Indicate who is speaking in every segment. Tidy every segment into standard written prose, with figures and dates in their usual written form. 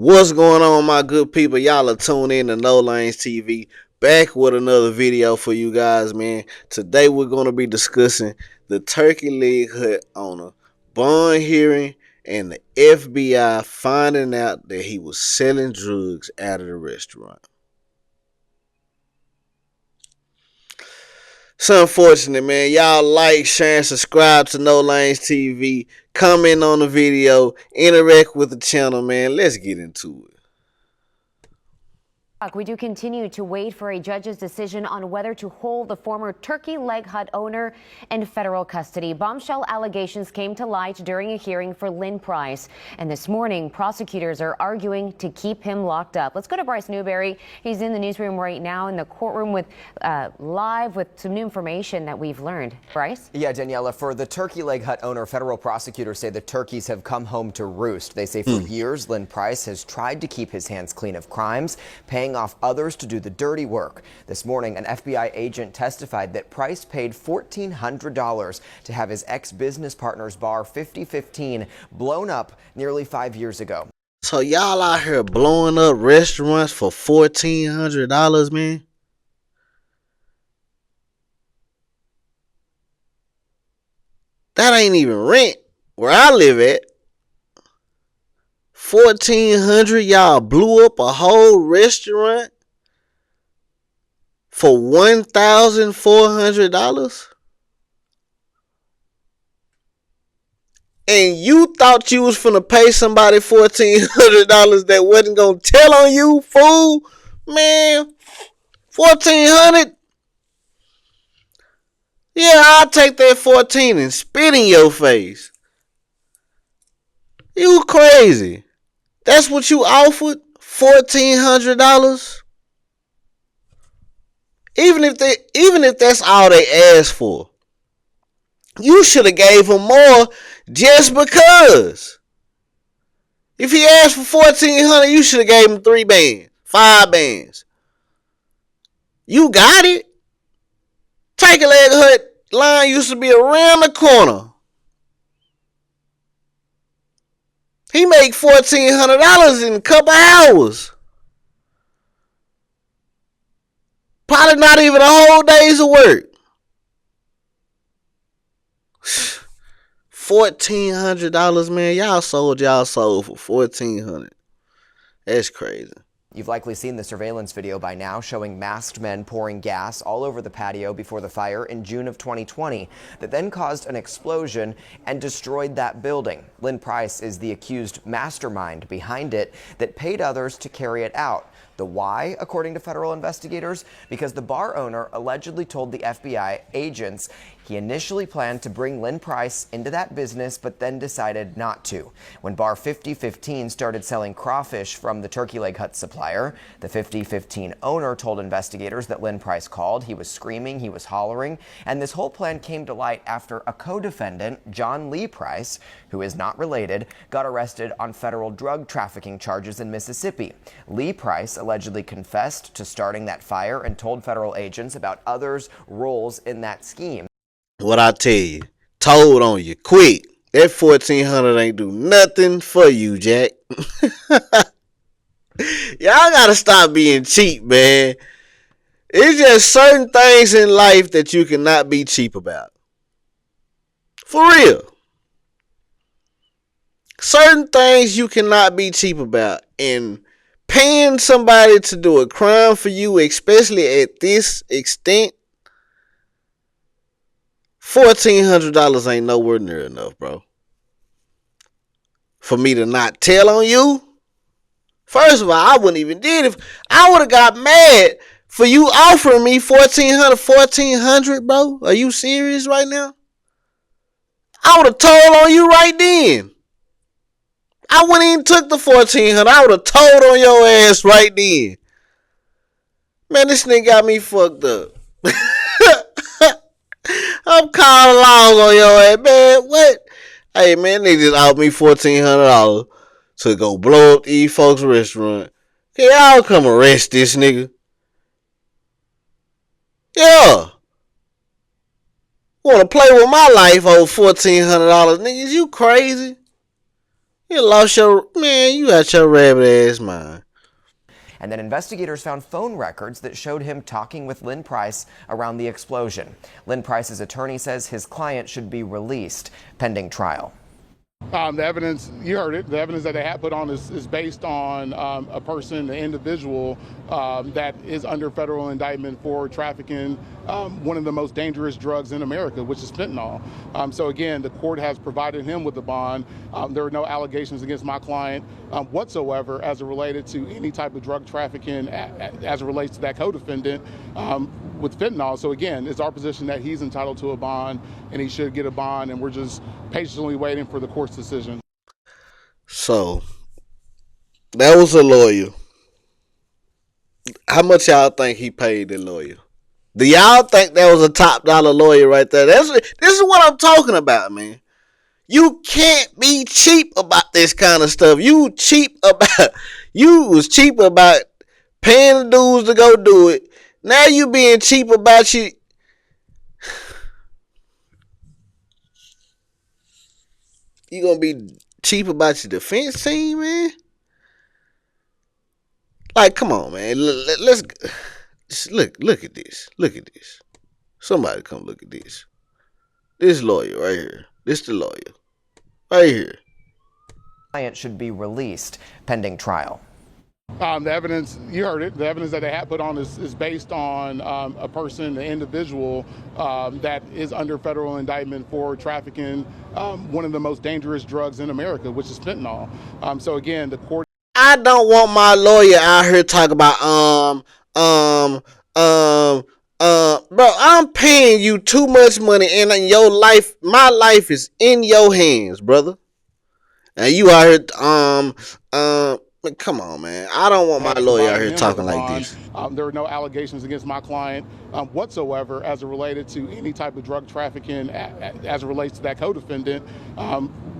Speaker 1: What's going on, my good people? Y'all are tuned in to No Lanes TV. Back with another video for you guys, man. Today we're going to be discussing the Turkey Leg Hut owner bond hearing and the FBI finding out that he was selling drugs out of the restaurant. It's unfortunate, man. Y'all like, share, and subscribe to No Lanes TV. Comment on the video. Interact with the channel, man. Let's get into it.
Speaker 2: We do continue to wait for a judge's decision on whether to hold the former Turkey Leg Hut owner in federal custody. Bombshell allegations came to light during a hearing for Lynn Price. And this morning, prosecutors are arguing to keep him locked up. Let's go to Bryce Newberry. He's in the newsroom right now in the courtroom with live with some new information that we've learned. Bryce?
Speaker 3: Yeah, Daniela, for the Turkey Leg Hut owner, federal prosecutors say the turkeys have come home to roost. They say for years, Lynn Price has tried to keep his hands clean of crimes, paying off others to do the dirty work. This morning, an FBI agent testified that Price paid $1,400 to have his ex-business partner's bar 5015 blown up nearly 5 years ago.
Speaker 1: So y'all out here blowing up restaurants for $1,400, man? That ain't even rent where I live at. $1,400, y'all blew up a whole restaurant for $1,400? And you thought you was finna pay somebody $1,400 that wasn't gonna tell on you, fool? Man, $1,400? Yeah, I'll take that 14 and spit in your face. You crazy. That's what you offered? $1,400? Even if that's all they asked for, you should have gave him more just because. If he asked for $1,400, you should have gave him 3 bands, 5 bands. You got it. Turkey Leg Hut line used to be around the corner. He made $1,400 in a couple hours. Probably not even a whole day's of work. $1,400, man. Y'all sold for $1,400. That's crazy.
Speaker 3: You've likely seen the surveillance video by now showing masked men pouring gas all over the patio before the fire in June of 2020 that then caused an explosion and destroyed that building. Lynn Price is the accused mastermind behind it that paid others to carry it out. The why, according to federal investigators, because the bar owner allegedly told the FBI agents he initially planned to bring Lynn Price into that business, but then decided not to. When bar 5015 started selling crawfish from the Turkey Leg Hut supplier, the 5015 owner told investigators that Lynn Price called. He was screaming, he was hollering, and this whole plan came to light after a co-defendant, John Lee Price, who is not related, got arrested on federal drug trafficking charges in Mississippi. Lee Price allegedly confessed to starting that fire and told federal agents about others' roles in that scheme.
Speaker 1: What I tell you, told on you, quick. That $1,400 ain't do nothing for you, Jack. Y'all gotta stop being cheap, man. It's just certain things in life that you cannot be cheap about. For real. Certain things you cannot be cheap about. And paying somebody to do a crime for you, especially at this extent, $1,400 ain't nowhere near enough, bro. For me to not tell on you. First of all, I wouldn't even did it. I would have got mad for you offering me $1,400, bro. Are you serious right now? I would have told on you right then. I wouldn't even took the $1,400. I would have told on your ass right then. Man, this nigga got me fucked up. I'm calling along on your ass, man. What? Hey, man, they just offered me $1,400 to go blow up these folks' restaurant. Can y'all come arrest this nigga? Yeah. Want to play with my life over $1,400, niggas? You crazy? You lost your man. You got your rabbit ass mind.
Speaker 3: And then investigators found phone records that showed him talking with Lynn Price around the explosion. Lynn Price's attorney says his client should be released pending trial.
Speaker 4: The evidence, you heard it, the evidence that they have put on is based on a person, an individual that is under federal indictment for trafficking one of the most dangerous drugs in America, which is fentanyl. So again, the court has provided him with a bond. There are no allegations against my client whatsoever as it related to any type of drug trafficking as it relates to that co-defendant with fentanyl. So again, it's our position that he's entitled to a bond and he should get a bond, and we're just patiently waiting for the court's decision.
Speaker 1: So that was a lawyer. How much y'all think he paid the lawyer? Do y'all think that was a top dollar lawyer right there? This is what I'm talking about, man. You can't be cheap about this kind of stuff. You was cheap about paying the dudes to go do it. Now you being cheap about you. You gonna be cheap about your defense team, man? Like, come on, man. Let's look at this. Look at this. Somebody come look at this. This lawyer right here. This the lawyer right here.
Speaker 3: Client should be released pending trial.
Speaker 4: The evidence, you heard it, the evidence that they have put on is based on a person, an individual that is under federal indictment for trafficking one of the most dangerous drugs in America, which is fentanyl. So again, the court.
Speaker 1: I don't want my lawyer out here talking about bro, I'm paying you too much money, and in your life, my life is in your hands, brother. And you out here come on, man. I don't want my lawyer out here talking like this.
Speaker 4: There are no allegations against my client whatsoever as it related to any type of drug trafficking as it relates to that co-defendant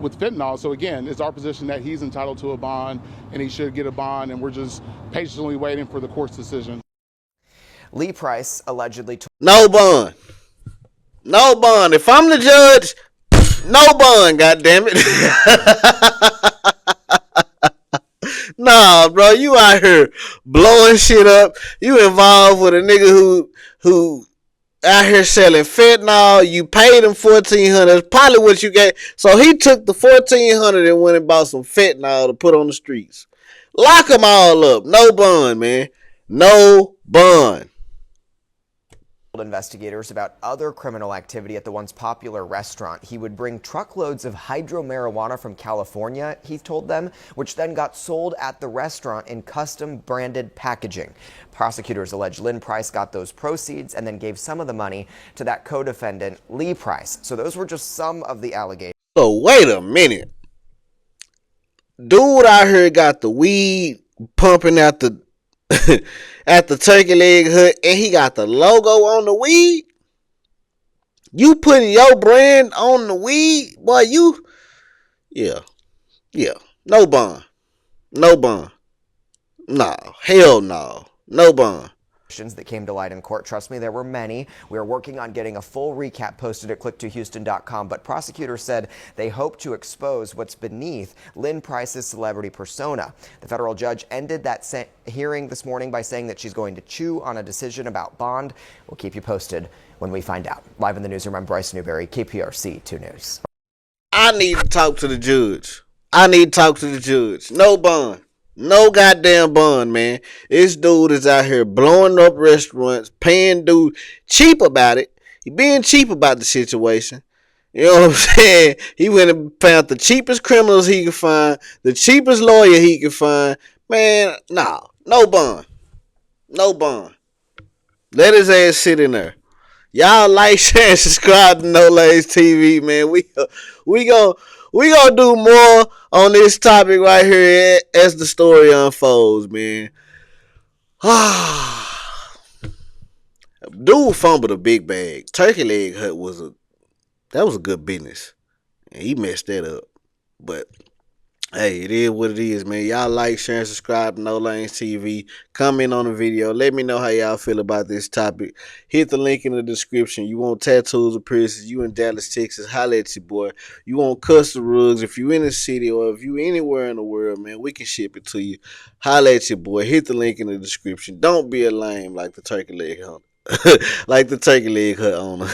Speaker 4: with fentanyl. So again, it's our position that he's entitled to a bond and he should get a bond, and we're just patiently waiting for the court's decision.
Speaker 3: Lee Price allegedly told
Speaker 1: No bond. No bond. If I'm the judge, no bond, goddammit. Nah, bro, you out here blowing shit up. You involved with a nigga who out here selling fentanyl. You paid him $1,400. That's probably what you get. So he took the $1,400 and went and bought some fentanyl to put on the streets. Lock them all up. No bond, man. No bond.
Speaker 3: investigators about other criminal activity at the once popular restaurant. He would bring truckloads of hydro marijuana from California, he told them, which then got sold at the restaurant in custom branded packaging. Prosecutors allege Lynn Price got those proceeds and then gave some of the money to that co-defendant, Lee Price. So those were just some of the allegations.
Speaker 1: So wait a minute. Dude out here got the weed pumping at the at the Turkey Leg Hut, and he got the logo on the weed. You putting your brand on the weed, boy. Yeah. No bond. No, hell no. No bond.
Speaker 3: That came to light in court. Trust me, there were many. We are working on getting a full recap posted at click2houston.com, but prosecutors said they hope to expose what's beneath Lynn Price's celebrity persona. The federal judge ended that hearing this morning by saying that she's going to chew on a decision about bond. We'll keep you posted when we find out. Live in the newsroom, I'm Bryce Newberry, KPRC 2 News.
Speaker 1: I need to talk to the judge. No bond. No goddamn bond, man. This dude is out here blowing up restaurants, paying dude cheap about it. He being cheap about the situation. You know what I'm saying? He went and found the cheapest criminals he could find, the cheapest lawyer he could find. Man, no bond. Let his ass sit in there. Y'all like, share, and subscribe to No Lays TV, man. We gonna do more on this topic right here as the story unfolds, man. Dude fumbled a big bag. Turkey Leg Hut was a good business, and he messed that up. But Hey, it is what it is, man. Y'all like, share, and subscribe to No Lanes TV. Comment on the video. Let me know how y'all feel about this topic. Hit the link in the description. You want tattoos or piercings? You in Dallas, Texas? Holla at your boy. You want custom rugs? If you in the city or if you anywhere in the world, man, we can ship it to you. Holla at your boy. Hit the link in the description. Don't be a lame like the turkey leg hunter, like the turkey leg hut owner.